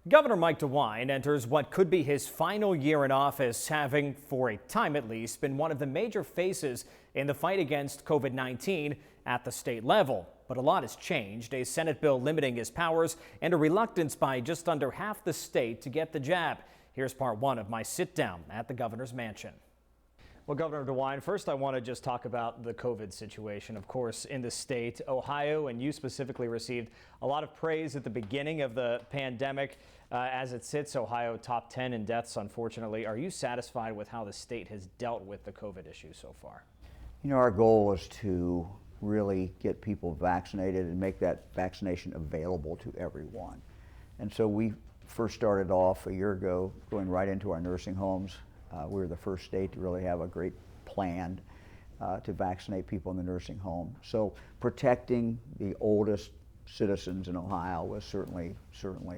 Governor Mike DeWine enters what could be his final year in office, having, for a time at least, been one of the major faces in the fight against COVID-19 at the state level. But a lot has changed, a Senate bill limiting his powers and a reluctance by just under half the state to get the jab. Here's part one of my sit down at the governor's mansion. Well, Governor DeWine, first I want to just talk about the COVID situation. Of course, in the state, Ohio, and you specifically received a lot of praise at the beginning of the pandemic. As it sits, Ohio top 10 in deaths, unfortunately. Are you satisfied with how the state has dealt with the COVID issue so far? You know, our goal is to really get people vaccinated and make that vaccination available to everyone. And so we first started off a year ago going right into our nursing homes. We were the first state to really have a great plan to vaccinate people in the nursing home. So protecting the oldest citizens in Ohio was certainly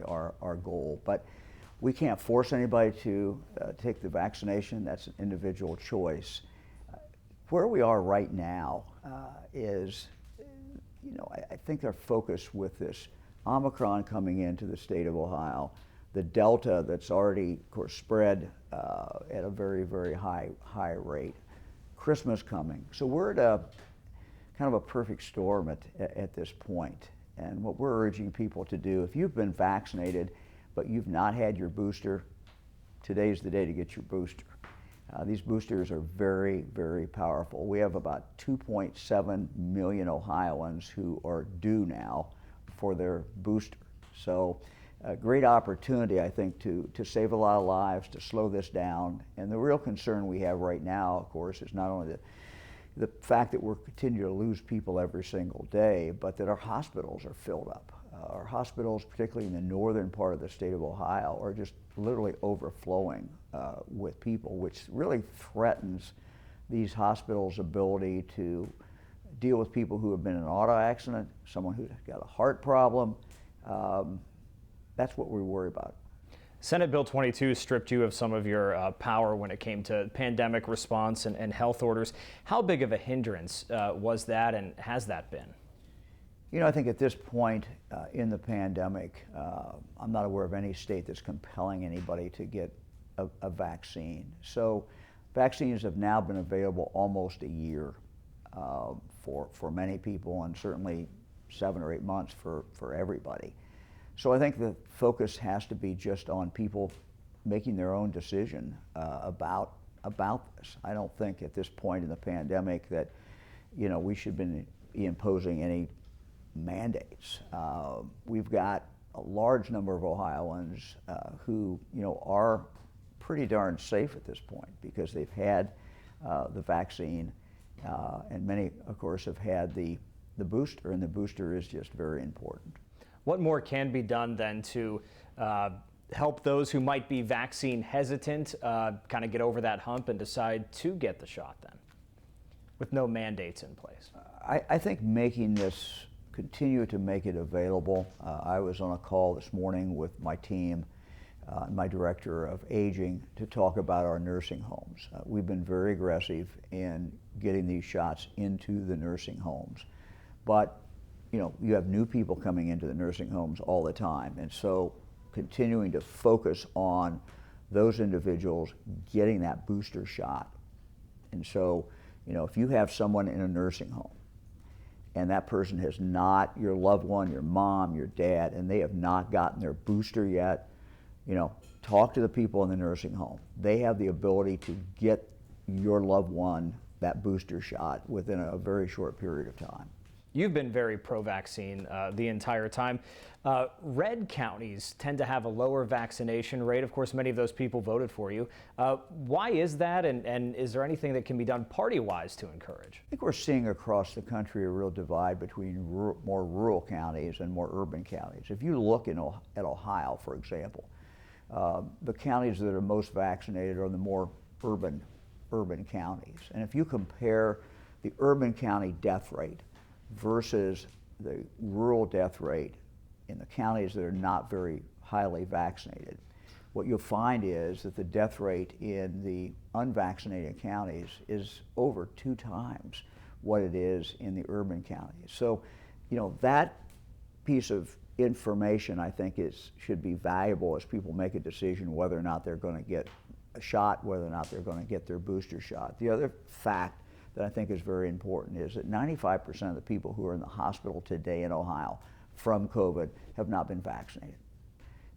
our goal. But we can't force anybody to take the vaccination. That's an individual choice. Where we are right now is, you know, I think our focus with this Omicron coming into the state of Ohio, the Delta that's already, of course, spread at a very, very high rate, Christmas coming. So we're at a kind of a perfect storm at this point. And what we're urging people to do, if you've been vaccinated but you've not had your booster, today's the day to get your booster. These boosters are very, very powerful. We have about 2.7 million Ohioans who are due now for their booster. So a great opportunity, I think, to save a lot of lives, to slow this down. And the real concern we have right now, of course, is not only the fact that we're continuing to lose people every single day, but that our hospitals are filled up. Our hospitals, particularly in the northern part of the state of Ohio, are just literally overflowing with people, which really threatens these hospitals' ability to deal with people who have been in an auto accident, someone who's got a heart problem. That's what we worry about. Senate Bill 22 stripped you of some of your power when it came to pandemic response and health orders. How big of a hindrance was that, and has that been? You know, I think at this point in the pandemic, I'm not aware of any state that's compelling anybody to get a vaccine. So vaccines have now been available almost a year for many people, and certainly 7 or 8 months for everybody. So I think the focus has to be just on people making their own decision about this. I don't think at this point in the pandemic that, you know, we should be imposing any mandates. We've got a large number of Ohioans who, you know, are pretty darn safe at this point because they've had the vaccine, and many, of course, have had the booster, and the booster is just very important. What more can be done then to help those who might be vaccine hesitant kind of get over that hump and decide to get the shot then, with no mandates in place? I think making this, continue to make it available. I was on a call this morning with my team, my director of aging, to talk about our nursing homes. We've been very aggressive in getting these shots into the nursing homes, but you know, you have new people coming into the nursing homes all the time, and so continuing to focus on those individuals getting that booster shot. And so, you know, if you have someone in a nursing home and that person has not, your loved one, your mom, your dad, and they have not gotten their booster yet, you know, talk to the people in the nursing home. They have the ability to get your loved one that booster shot within a very short period of time. You've been very pro-vaccine the entire time. Red counties tend to have a lower vaccination rate. Of course, many of those people voted for you. Why is that, and is there anything that can be done party-wise to encourage? I think we're seeing across the country a real divide between more rural counties and more urban counties. If you look at Ohio, for example, the counties that are most vaccinated are the more urban counties. And if you compare the urban county death rate versus the rural death rate in the counties that are not very highly vaccinated, what you'll find is that the death rate in the unvaccinated counties is over 2 times what it is in the urban counties. So, you know, that piece of information I think should be valuable as people make a decision whether or not they're going to get a shot, whether or not they're going to get their booster shot. The other fact that I think is very important is that 95% of the people who are in the hospital today in Ohio from COVID have not been vaccinated.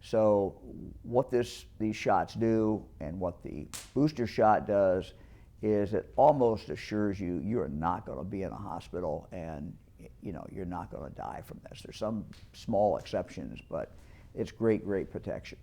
So what these shots do and what the booster shot does is it almost assures you are not going to be in a hospital and you're not going to die from this. There's some small exceptions, but it's great protection.